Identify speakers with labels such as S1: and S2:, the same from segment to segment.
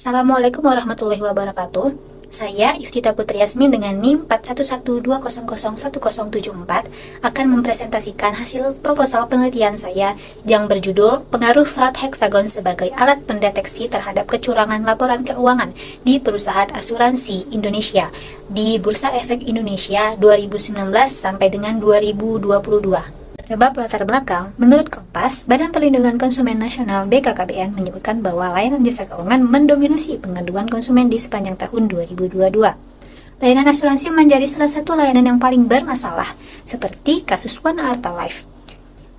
S1: Assalamualaikum warahmatullahi wabarakatuh. Saya Iftita Putri Yasmin dengan NIM 4112001074 akan mempresentasikan hasil proposal penelitian saya yang berjudul Pengaruh Fraud Hexagon sebagai alat pendeteksi terhadap kecurangan laporan keuangan di perusahaan asuransi Indonesia di Bursa Efek Indonesia 2019 sampai dengan 2022. Pada bab latar belakang, menurut Kompas, Badan Perlindungan Konsumen Nasional BKKBN menyebutkan bahwa layanan jasa keuangan mendominasi pengaduan konsumen di sepanjang tahun 2022. Layanan asuransi menjadi salah satu layanan yang paling bermasalah, seperti kasus Wanata Life.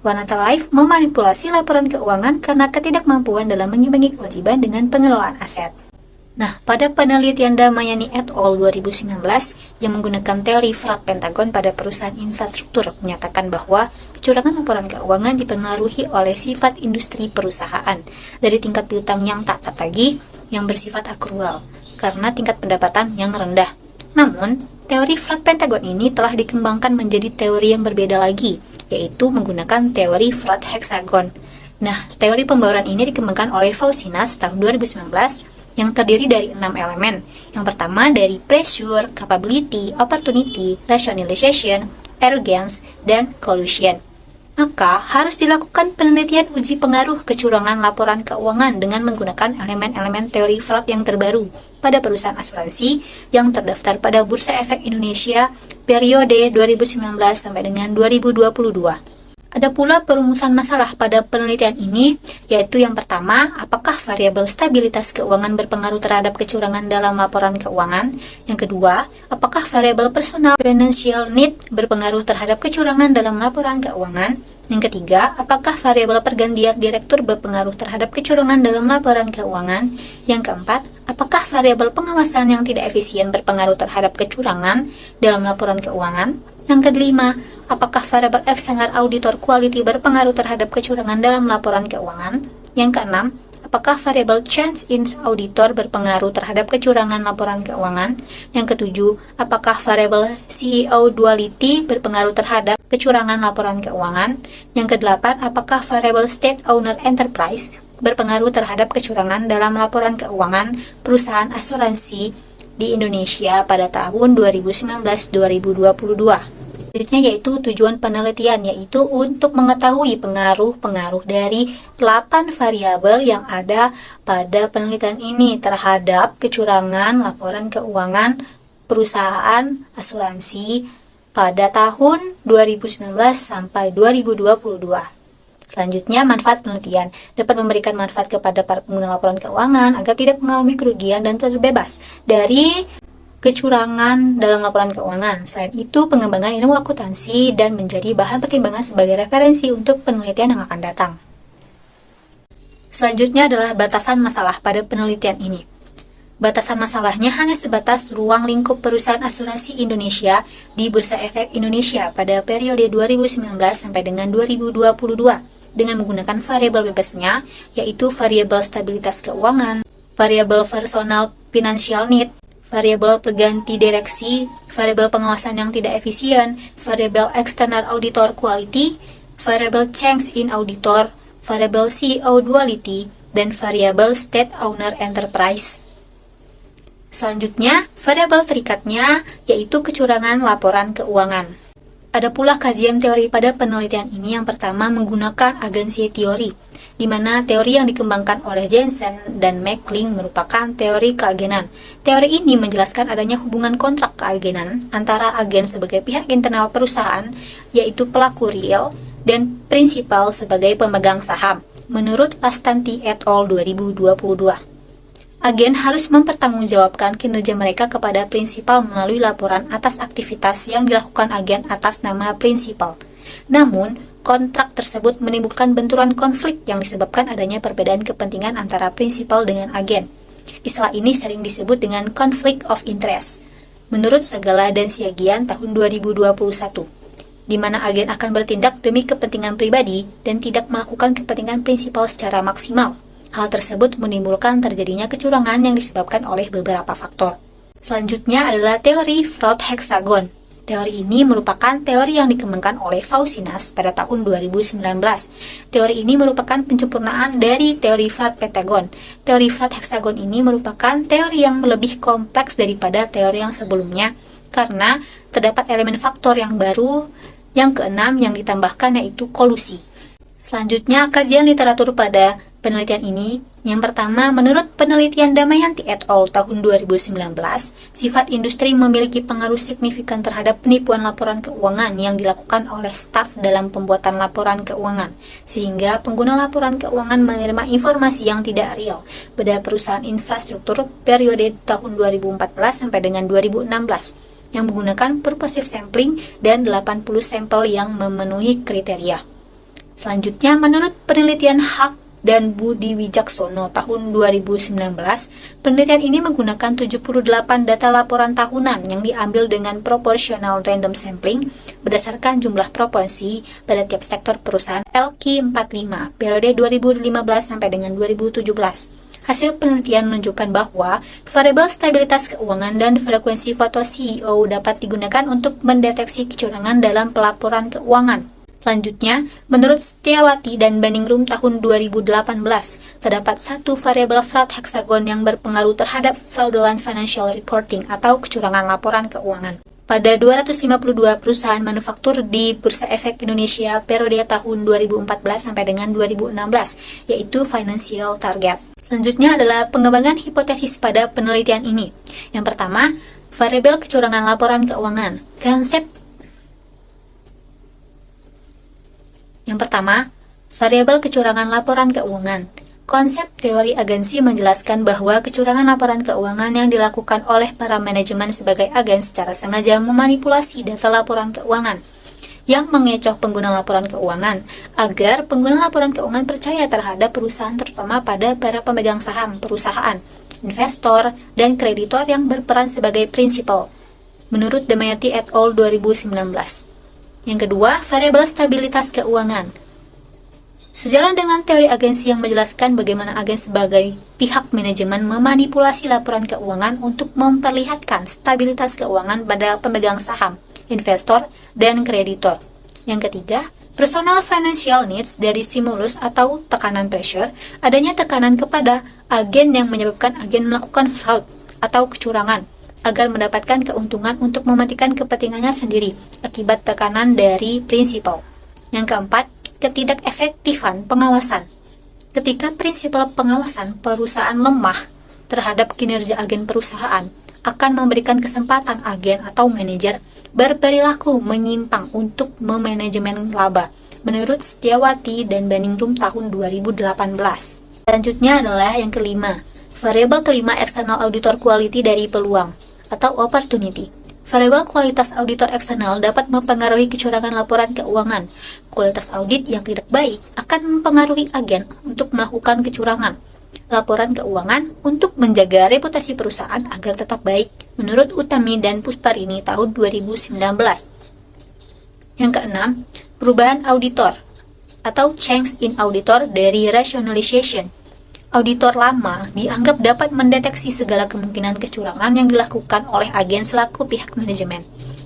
S1: Wanata Life memanipulasi laporan keuangan karena ketidakmampuan dalam mengimbangi kewajiban dengan pengelolaan aset. Nah, pada penelitian Damayani et al. 2019 yang menggunakan teori fraud Pentagon pada perusahaan infrastruktur menyatakan bahwa kecurangan laporan keuangan dipengaruhi oleh sifat industri perusahaan dari tingkat piutang yang tak tertagih yang bersifat akrual karena tingkat pendapatan yang rendah. Namun, teori fraud Pentagon ini telah dikembangkan menjadi teori yang berbeda lagi, yaitu menggunakan teori fraud hexagon. Nah, teori pembawaan ini dikembangkan oleh Fausinas tahun 2019 yang terdiri dari 6 elemen. Yang pertama dari pressure, capability, opportunity, rationalization, arrogance, dan collusion. Maka harus dilakukan penelitian uji pengaruh kecurangan laporan keuangan dengan menggunakan elemen-elemen teori fraud yang terbaru pada perusahaan asuransi yang terdaftar pada Bursa Efek Indonesia periode 2019 sampai dengan 2022. Ada pula perumusan masalah pada penelitian ini, yaitu yang pertama, apakah variabel stabilitas keuangan berpengaruh terhadap kecurangan dalam laporan keuangan? Yang kedua, apakah variabel personal financial need berpengaruh terhadap kecurangan dalam laporan keuangan? Yang ketiga, apakah variabel pergantian direktur berpengaruh terhadap kecurangan dalam laporan keuangan? Yang keempat, apakah variabel pengawasan yang tidak efisien berpengaruh terhadap kecurangan dalam laporan keuangan? Yang kelima, apakah variabel eksternal auditor quality berpengaruh terhadap kecurangan dalam laporan keuangan? Yang keenam, apakah variabel change in auditor berpengaruh terhadap kecurangan laporan keuangan? Yang ketujuh, apakah variabel CEO duality berpengaruh terhadap kecurangan laporan keuangan? Yang kedelapan, apakah variabel state owner enterprise berpengaruh terhadap kecurangan dalam laporan keuangan perusahaan asuransi di Indonesia pada tahun 2019-2022. Selanjutnya yaitu tujuan penelitian, yaitu untuk mengetahui pengaruh-pengaruh dari 8 variabel yang ada pada penelitian ini terhadap kecurangan laporan keuangan perusahaan asuransi pada tahun 2019 sampai 2022. Selanjutnya, manfaat penelitian dapat memberikan manfaat kepada para pengguna laporan keuangan agar tidak mengalami kerugian dan terbebas dari kecurangan dalam laporan keuangan. Selain itu, pengembangan ilmu akuntansi dan menjadi bahan pertimbangan sebagai referensi untuk penelitian yang akan datang. Selanjutnya adalah batasan masalah pada penelitian ini. Batasan masalahnya hanya sebatas ruang lingkup perusahaan asuransi Indonesia di Bursa Efek Indonesia pada periode 2019 sampai dengan 2022 dengan menggunakan variabel bebasnya, yaitu variabel stabilitas keuangan, variabel personal financial need, variabel perganti direksi, variabel pengawasan yang tidak efisien, variabel external auditor quality, variabel change in auditor, variabel CEO duality, dan variabel state owner enterprise. Selanjutnya, variabel terikatnya yaitu kecurangan laporan keuangan. Ada pula kajian teori pada penelitian ini. Yang pertama menggunakan agensi teori, di mana teori yang dikembangkan oleh Jensen dan Mackling merupakan teori keagenan. Teori ini menjelaskan adanya hubungan kontrak keagenan antara agen sebagai pihak internal perusahaan, yaitu pelaku real, dan prinsipal sebagai pemegang saham, menurut Lastanti et al. 2022. Agen harus mempertanggungjawabkan kinerja mereka kepada prinsipal melalui laporan atas aktivitas yang dilakukan agen atas nama prinsipal. Namun, kontrak tersebut menimbulkan benturan konflik yang disebabkan adanya perbedaan kepentingan antara prinsipal dengan agen. Istilah ini sering disebut dengan conflict of interest, menurut Sagala dan Siagian tahun 2021, di mana agen akan bertindak demi kepentingan pribadi dan tidak melakukan kepentingan prinsipal secara maksimal. Hal tersebut menimbulkan terjadinya kecurangan yang disebabkan oleh beberapa faktor. Selanjutnya adalah teori fraud hexagon. Teori ini merupakan teori yang dikembangkan oleh Faucinas pada tahun 2019. Teori ini merupakan penyempurnaan dari teori flat pentagon. Teori flat hexagon ini merupakan teori yang lebih kompleks daripada teori yang sebelumnya karena terdapat elemen faktor yang baru yang keenam yang ditambahkan, yaitu kolusi. Selanjutnya, kajian literatur pada penelitian ini. Yang pertama, menurut penelitian Damayanti et al. Tahun 2019, sifat industri memiliki pengaruh signifikan terhadap penipuan laporan keuangan yang dilakukan oleh staf dalam pembuatan laporan keuangan, sehingga pengguna laporan keuangan menerima informasi yang tidak real pada perusahaan infrastruktur periode tahun 2014 sampai dengan 2016 yang menggunakan purposive sampling dan 80 sampel yang memenuhi kriteria. Selanjutnya, menurut penelitian Hak dan Budi Wijaksono tahun 2019, penelitian ini menggunakan 78 data laporan tahunan yang diambil dengan proportional random sampling berdasarkan jumlah proporsi pada tiap sektor perusahaan LQ45 periode 2015 sampai dengan 2017. Hasil penelitian menunjukkan bahwa variabel stabilitas keuangan dan frekuensi foto CEO dapat digunakan untuk mendeteksi kecurangan dalam pelaporan keuangan. Selanjutnya, menurut Setiawati dan Baningrum tahun 2018, terdapat satu variabel flat hexagon yang berpengaruh terhadap fraudulent financial reporting atau kecurangan laporan keuangan. Pada 252 perusahaan manufaktur di Bursa Efek Indonesia periode tahun 2014 sampai dengan 2016, yaitu financial target. Selanjutnya adalah pengembangan hipotesis pada penelitian ini. Yang pertama, variabel kecurangan laporan keuangan. Variabel kecurangan laporan keuangan. Konsep teori agensi menjelaskan bahwa kecurangan laporan keuangan yang dilakukan oleh para manajemen sebagai agen secara sengaja memanipulasi data laporan keuangan yang mengecoh pengguna laporan keuangan agar pengguna laporan keuangan percaya terhadap perusahaan, terutama pada para pemegang saham perusahaan, investor, dan kreditor yang berperan sebagai prinsipal, menurut Damayanti et al. 2019. Yang kedua, variabel stabilitas keuangan. Sejalan dengan teori agensi yang menjelaskan bagaimana agen sebagai pihak manajemen memanipulasi laporan keuangan untuk memperlihatkan stabilitas keuangan pada pemegang saham, investor, dan kreditor. Yang ketiga, personal financial needs dari stimulus atau tekanan pressure, adanya tekanan kepada agen yang menyebabkan agen melakukan fraud atau kecurangan agar mendapatkan keuntungan untuk mematikan kepentingannya sendiri akibat tekanan dari prinsipal. Yang keempat, ketidakefektifan pengawasan. Ketika prinsipal pengawasan perusahaan lemah terhadap kinerja agen perusahaan, akan memberikan kesempatan agen atau manajer berperilaku menyimpang untuk memanajemen laba, menurut Setiawati dan Baningrum tahun 2018. Selanjutnya adalah yang kelima, variabel kelima external auditor quality dari peluang atau opportunity. Variabel kualitas auditor eksternal dapat mempengaruhi kecurangan laporan keuangan. Kualitas audit yang tidak baik akan mempengaruhi agen untuk melakukan kecurangan laporan keuangan untuk menjaga reputasi perusahaan agar tetap baik, menurut Utami dan Pusparini tahun 2019. Yang keenam, perubahan auditor atau change in auditor dari rationalization. Auditor lama dianggap dapat mendeteksi segala kemungkinan kecurangan yang dilakukan oleh agen selaku pihak manajemen.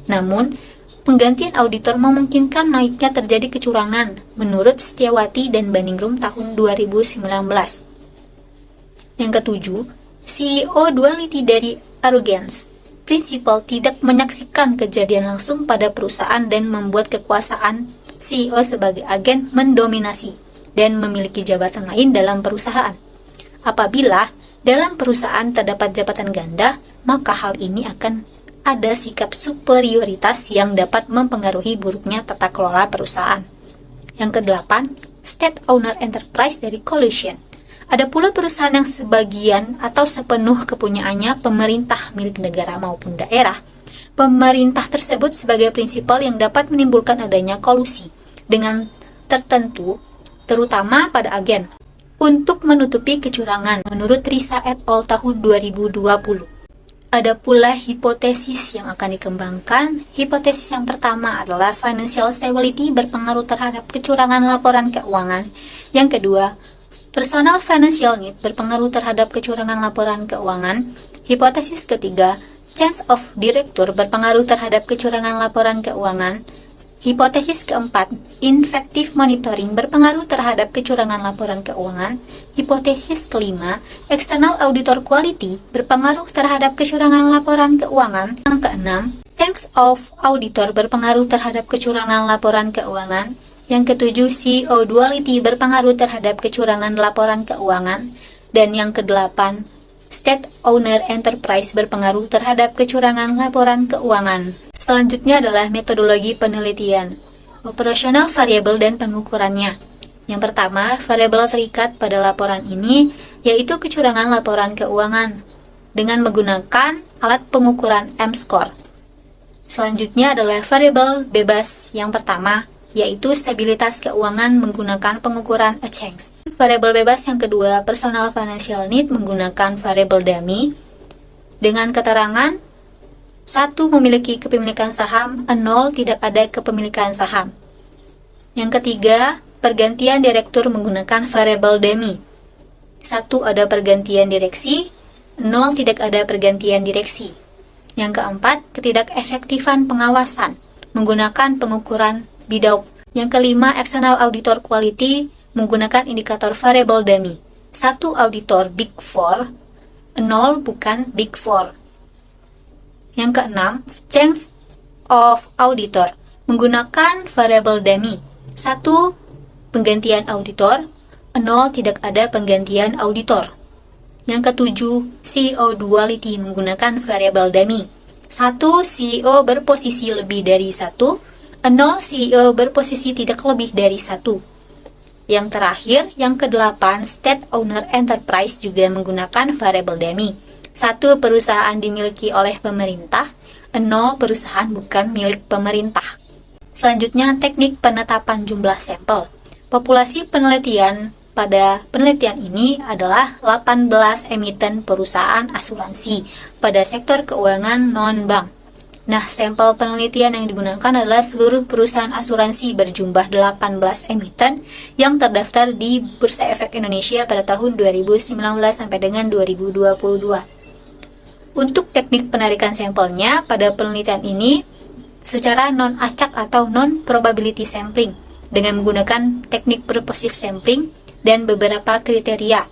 S1: Namun, penggantian auditor memungkinkan naiknya terjadi kecurangan, menurut Setiawati dan Baningrum tahun 2019. Yang ketujuh, CEO duality dari arrogance. Prinsipal tidak menyaksikan kejadian langsung pada perusahaan dan membuat kekuasaan CEO sebagai agen mendominasi dan memiliki jabatan lain dalam perusahaan. Apabila dalam perusahaan terdapat jabatan ganda, maka hal ini akan ada sikap superioritas yang dapat mempengaruhi buruknya tata kelola perusahaan. Yang kedelapan, state owner enterprise dari collusion. Ada pula perusahaan yang sebagian atau sepenuh kepunyaannya pemerintah milik negara maupun daerah. Pemerintah tersebut sebagai prinsipal yang dapat menimbulkan adanya kolusi dengan tertentu, terutama pada agen, untuk menutupi kecurangan, menurut Risa et al. Tahun 2020. Ada pula hipotesis yang akan dikembangkan. Hipotesis yang pertama adalah financial stability berpengaruh terhadap kecurangan laporan keuangan. Yang kedua, personal financial need berpengaruh terhadap kecurangan laporan keuangan. Hipotesis ketiga, change of director berpengaruh terhadap kecurangan laporan keuangan. Hipotesis keempat, ineffective monitoring berpengaruh terhadap kecurangan laporan keuangan. Hipotesis kelima, external auditor quality berpengaruh terhadap kecurangan laporan keuangan. Yang keenam, thanks of auditor berpengaruh terhadap kecurangan laporan keuangan. Yang ketujuh, CEO duality berpengaruh terhadap kecurangan laporan keuangan. Dan yang kedelapan, state owner enterprise berpengaruh terhadap kecurangan laporan keuangan. Selanjutnya adalah metodologi penelitian, operasional variabel dan pengukurannya. Yang pertama, variabel terikat pada laporan ini yaitu kecurangan laporan keuangan dengan menggunakan alat pengukuran M-score. Selanjutnya adalah variabel bebas yang pertama, yaitu stabilitas keuangan menggunakan pengukuran A-Change. Variabel bebas yang kedua, personal financial need menggunakan variabel dummy dengan keterangan 1. Memiliki kepemilikan saham, 0. Tidak ada kepemilikan saham. Yang ketiga, pergantian direktur menggunakan variabel dummy. 1. Ada pergantian direksi, 0. Tidak ada pergantian direksi. Yang keempat, ketidakefektifan pengawasan menggunakan pengukuran BIDAUK. Yang kelima, external auditor quality menggunakan indikator variabel dummy. 1. Auditor Big Four, 0. Bukan Big Four. Yang keenam, change of auditor menggunakan variabel dummy. 1. Penggantian auditor, 0. Tidak ada penggantian auditor. Yang ketujuh, CEO duality menggunakan variabel dummy. 1. CEO berposisi lebih dari 1, 0. CEO berposisi tidak lebih dari 1. Yang terakhir, yang kedelapan, state owner enterprise juga menggunakan variabel dummy. 1. Perusahaan dimiliki oleh pemerintah, 0. Perusahaan bukan milik pemerintah. Selanjutnya, teknik penetapan jumlah sampel. Populasi penelitian pada penelitian ini adalah 18 emiten perusahaan asuransi pada sektor keuangan non-bank. Nah, sampel penelitian yang digunakan adalah seluruh perusahaan asuransi berjumlah 18 emiten yang terdaftar di Bursa Efek Indonesia pada tahun 2019 sampai dengan 2022. Untuk teknik penarikan sampelnya pada penelitian ini secara non-acak atau non-probability sampling dengan menggunakan teknik purposive sampling dan beberapa kriteria.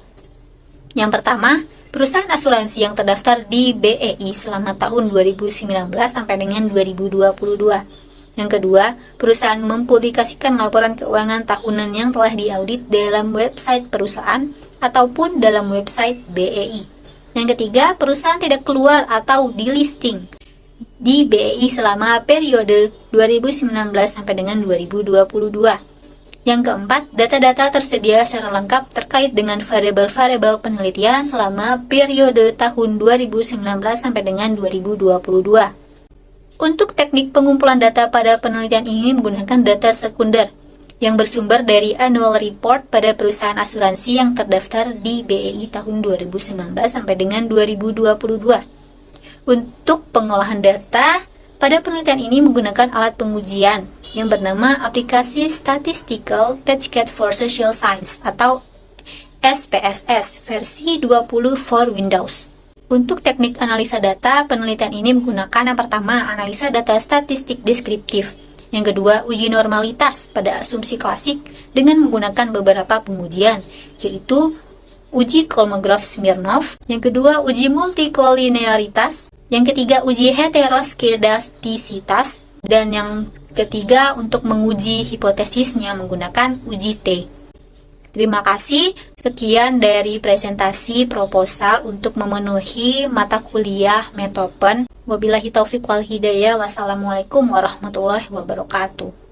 S1: Yang pertama, perusahaan asuransi yang terdaftar di BEI selama tahun 2019 sampai dengan 2022. Yang kedua, perusahaan mempublikasikan laporan keuangan tahunan yang telah diaudit dalam website perusahaan ataupun dalam website BEI. Yang ketiga, perusahaan tidak keluar atau delisting di BEI selama periode 2019 sampai dengan 2022. Yang keempat, data-data tersedia secara lengkap terkait dengan variabel-variabel penelitian selama periode tahun 2019 sampai dengan 2022. Untuk teknik pengumpulan data pada penelitian ini menggunakan data sekunder yang bersumber dari annual report pada perusahaan asuransi yang terdaftar di BEI tahun 2019 sampai dengan 2022. Untuk pengolahan data, pada penelitian ini menggunakan alat pengujian yang bernama aplikasi Statistical Patchkit for Social Science atau SPSS versi 20 for Windows. Untuk teknik analisa data, penelitian ini menggunakan yang pertama, analisa data statistik deskriptif. Yang kedua, uji normalitas pada asumsi klasik dengan menggunakan beberapa pengujian, yaitu uji Kolmogorov Smirnov. Yang kedua, uji multikolinearitas. Yang ketiga, uji heteroskedastisitas. Dan yang ketiga, untuk menguji hipotesisnya menggunakan uji T. Terima kasih. Sekian dari presentasi proposal untuk memenuhi mata kuliah Metopen. Wabillahi taufiq wal hidayah. Wassalamualaikum warahmatullahi wabarakatuh.